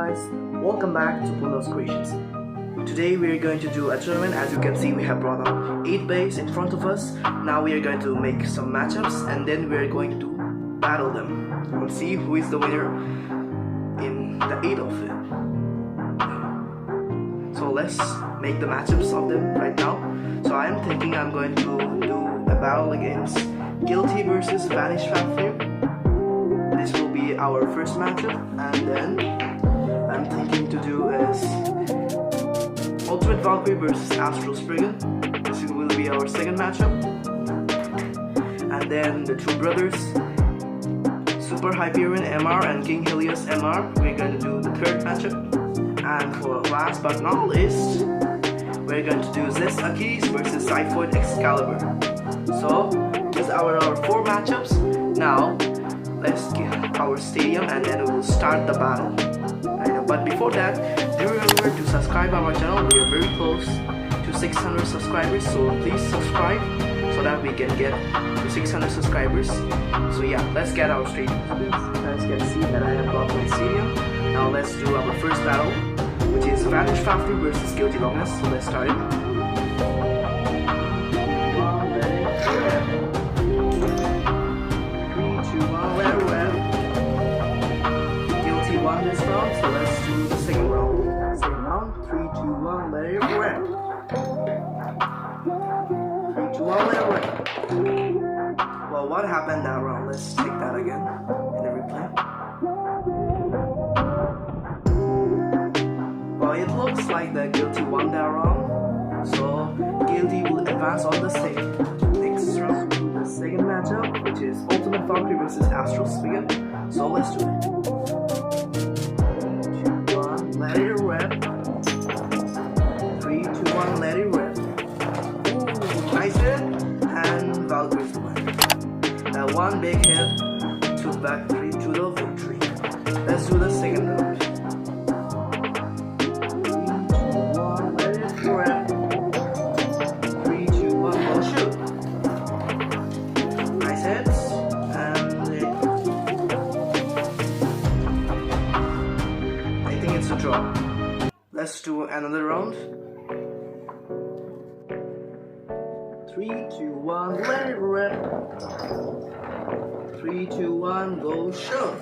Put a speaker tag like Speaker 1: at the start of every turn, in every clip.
Speaker 1: guys, welcome back to Puno's Creations. Today we are going to do a tournament. As you can see, we have brought up 8 bays in front of us. Now we are going to make some matchups and then we are going to battle them and see who is the winner in the 8 of it. So let's make the matchups of them right now. So I am thinking I'm going to do a battle against Guilty versus Vanish Factory. This will be our first matchup, and then I'm thinking to do is Ultimate Valkyrie versus Astral Spriggan. This will be our second matchup, and then the two brothers Super Hyperion MR and King Helios MR. We're going to do the third matchup, and for last but not least, we're going to do Zest Achilles versus Xiphoid Excalibur. So these are our 4 matchups. Now let's get our stadium and then we will start the battle. But before that, do remember to subscribe our channel. We are very close to 600 subscribers, so please subscribe so that we can get to 600 subscribers. So yeah, let's get our stadium. You guys can see that I have got my stadium. Now let's do our first battle, which is Vanish Factory versus Guilty Longinus. So let's start it. Won this round, so let's do the second round. Second round, 3, 2, 1, let it rip. 3, 2, 1, let it rip. Well, what happened that round? Let's take that again in the replay. Well, it looks like the Guilty won that round, so Guilty will advance on the stage. Next round, the second matchup, which is Ultimate Valkyrie versus Astral Spriggan. So let's do it. Let it rip. 3, 2, 1, let it rip. Ooh, nice hit. And Valkyrie's win. That one big hit took Valkyrie to the victory. Let's do the second round. 3, 2, 1, let it rip. 3, 2, 1, go shoot. Nice hits. And I think it's a draw. Let's do another round. 3, 2, 1, let it rip. 3, 2, 1, go shoot.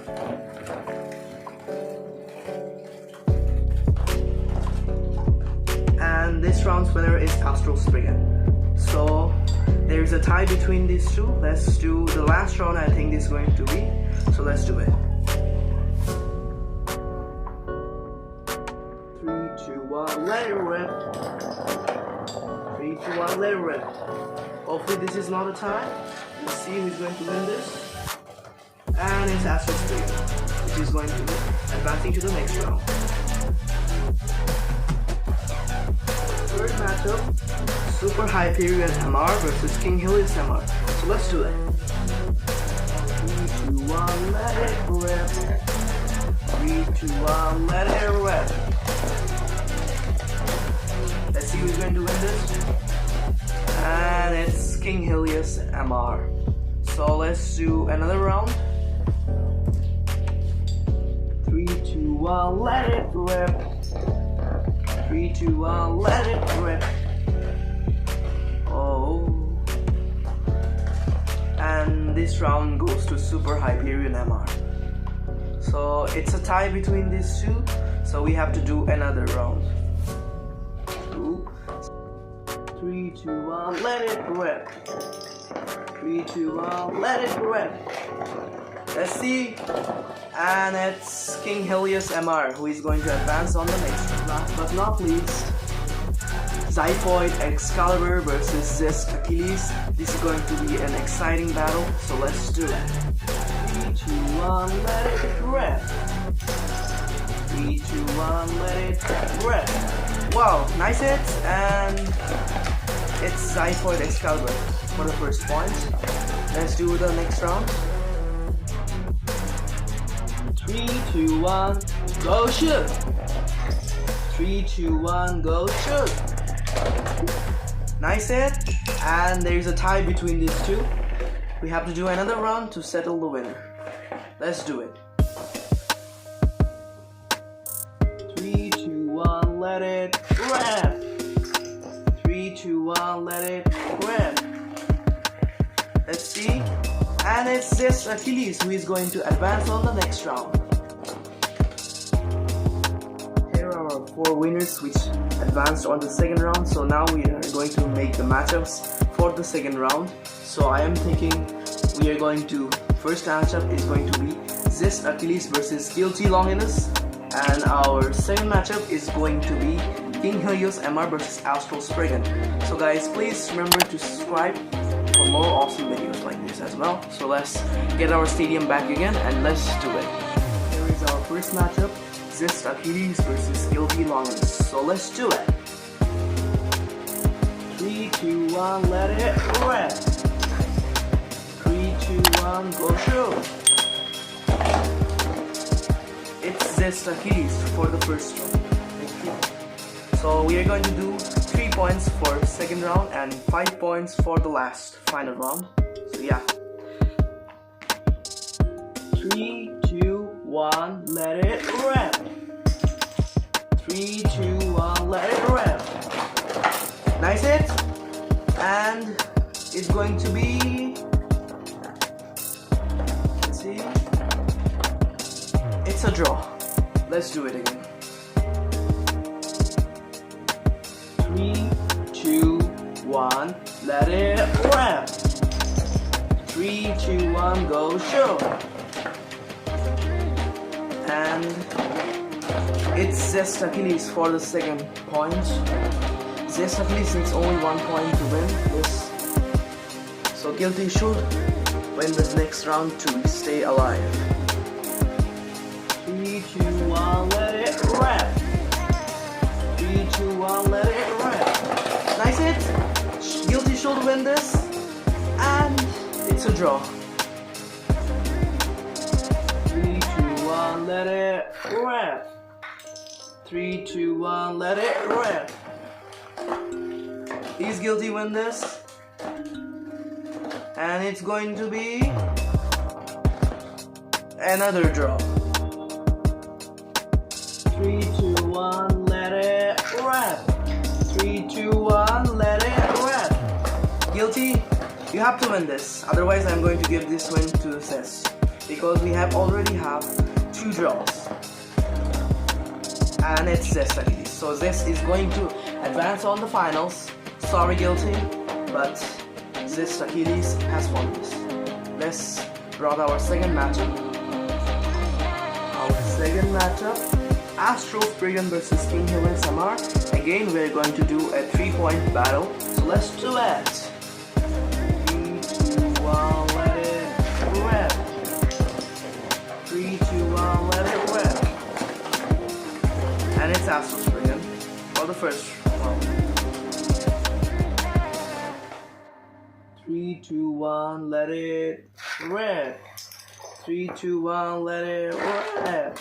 Speaker 1: And this round's winner is Astral Spriggan. So there's a tie between these two. Let's do the last round. I think this is going to be. So let's do it. 3, 2, 1, let it rip. 3, 2, 1, let it rip. Hopefully this is not a tie. Let's see who's going to win this. And it's Astral Spriggan, which is going to be advancing to the next round. Third matchup, Super Hyperion MR versus King Helios MR. So let's do it. 3, 2, 1, let it rip. 3, 2, 1, let it rip. Let's see who's going to win this. And it's King Helios MR. So let's do another round. 3, 2, 1, let it rip. 3, 2, 1, let it rip. Oh. And this round goes to Super Hyperion MR. So it's a tie between these two. So we have to do another round. 3, 2, 1, let it rip. 3, 2, 1, let it rip. Let's see. And it's King Helios MR who is going to advance on the next round. Last but not least, Xiphoid Excalibur versus Zest Achilles. This is going to be an exciting battle, so let's do it. 3, 2, 1, let it rip. 3, 2, 1, let it rip. Wow, nice hits, and it's Xiphoid Excalibur for the first point. Let's do the next round. 3, 2, 1, go shoot! 3, 2, 1, go shoot! Nice hit, and there's a tie between these two. We have to do another round to settle the winner. Let's do it. let it rip. 3, 2, 1, let it rip. Let's see. And it's this Achilles who is going to advance on the next round. Here are our 4 winners which advanced on the second round. So now we are going to make the matchups for the second round. So I am thinking we are going to, first matchup is going to be this Achilles versus Guilty Longinus. And our second matchup is going to be King Helios MR versus Astral Spriggan. So guys, please remember to subscribe for more awesome videos like this as well. So let's get our stadium back again and let's do it. Here is our first matchup, Zest Achilles versus Guilty Longinus. So let's do it. 3, 2, 1, let it rip. 3, 2, 1, go shoot. It's Zest Achilles for the first round. So we are going to do 3 points for second round and 5 points for the last final round. So yeah. 3, 2, 1, let it rip. 3, 2, 1, let it rip. Nice hit. And it's going to be, let's see, it's a draw. Let's do it again. 3, 2, 1, let it rip. 3, 2, 1, go shoot. And it's Zest Achilles for the second point. Zest Achilles needs only 1 point to win this. So Guilty should win this next round to stay alive. 3, 2, 1, let it rip. 3, 2, 1, let it rip. Nice hit. Guilty should win this. And it's a draw. 3, 2, 1, let it rip. 3, 2, 1, let it rip. Is Guilty win this? And it's going to be another draw. 3, 2, 1, let it rip. 3, 2, 1, let it rip. Guilty, you have to win this. Otherwise, I'm going to give this win to Zest because we already have 2 draws. And it's Zest Achilles. So Zest is going to advance on the finals. Sorry, Guilty, but Zest Achilles has won this. Let's brought our second matchup. Our second matchup, Astral Spriggan versus King Helios MR. Again, we're going to do a 3-point battle. So let's do it. 3, 2, 1, let it rip. 3, 2, 1, let it rip. And it's Astral Spriggan for the first round. 3, 2, 1, let it rip. 3, 2, 1, let it rip.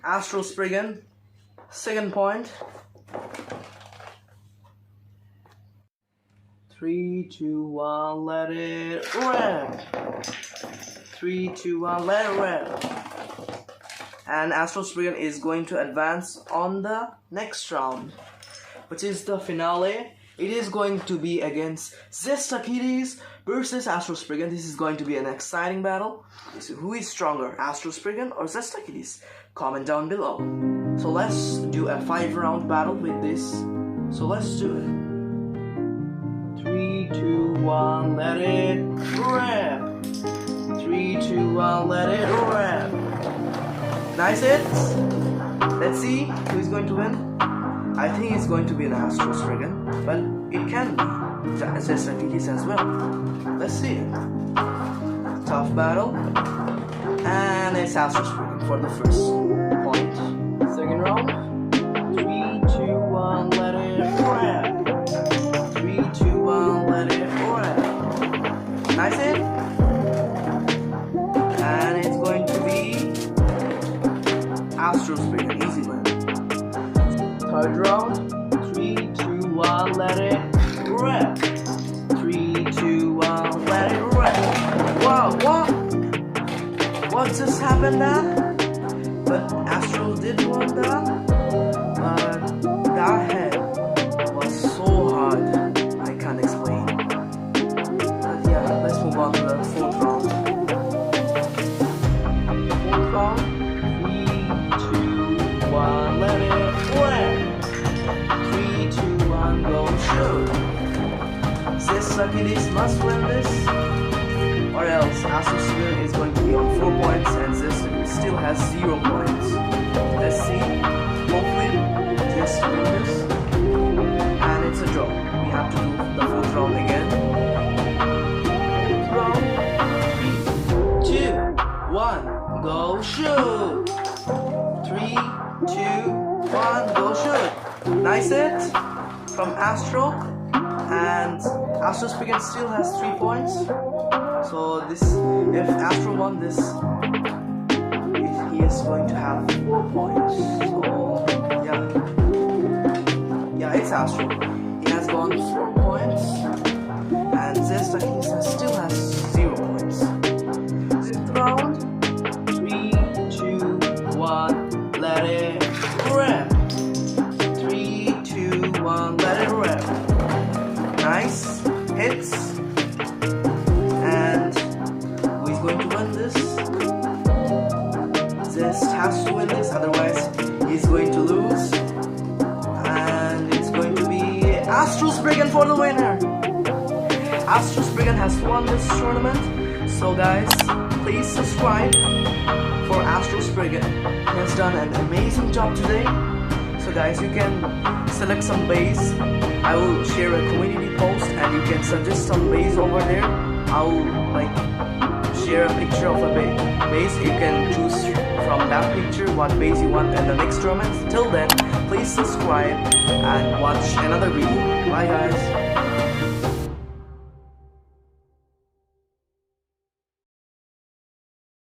Speaker 1: Astral Spriggan, second point. 3, 2, 1, let it rip. 3, 2, 1, let it rip. And Astral Spriggan is going to advance on the next round, which is the finale. It is going to be against Zest Achilles versus Astral Spriggan. This is going to be an exciting battle. So who is stronger, Astral Spriggan or Zest Achilles? Comment down below. So let's do a 5-round battle with this. So let's do it. 3, 2, 1, let it rip. 3, 2, 1, let it rip. Nice hits. Let's see who is going to win. I think it's going to be an Astral Spriggan, but it can be Zest Achilles as well. Let's see it. Tough battle. And it's Astral Spriggan for the first point. Second round. 3, 2, 1, let it rip. 3, 2, 1, let it rip. Nice hit. And it's going to be Astral Spriggan, easy win. Third round. 3, 2, 1, let it rip. 3, 2, 1, let it rip. Wow, what just happened there? But Astral did win that. but that head was so hard, I can't explain. But yeah, let's move on to the fourth round. Fourth round, 3, 2, 1, let it wham! 3, 2, 1, go shoot! This Achilles must win this, or else Asus is going to be on 4 points and this still has 0 points. Let's see. Hopefully this wins this, and it's a draw. We have to do the fourth round again. Round 3, 2, 1, go shoot! 3, 2, 1, go shoot! Nice hit from Astro, and Astro Spigot still has 3 points. So this, if Astro won this, he is going to have 4 points. So yeah, it's Astro. He has gone 4 points, and Zesta still has 0 points. Fifth round, 3, 2, 1, let it rip. 3, 2, 1, let it rip. Nice hits. And who is going to win this? Zest has to win this, otherwise he's going to lose. And it's going to be Astro Spriggan for the winner. Astro Spriggan has won this tournament. So guys, please subscribe for Astro Spriggan. He has done an amazing job today. So guys, you can select some base. I will share a community post and you can suggest some base over there. I will share a picture of a base. You can choose from that picture what base you want in the next tournament. Till then, please subscribe and watch another video. Bye guys.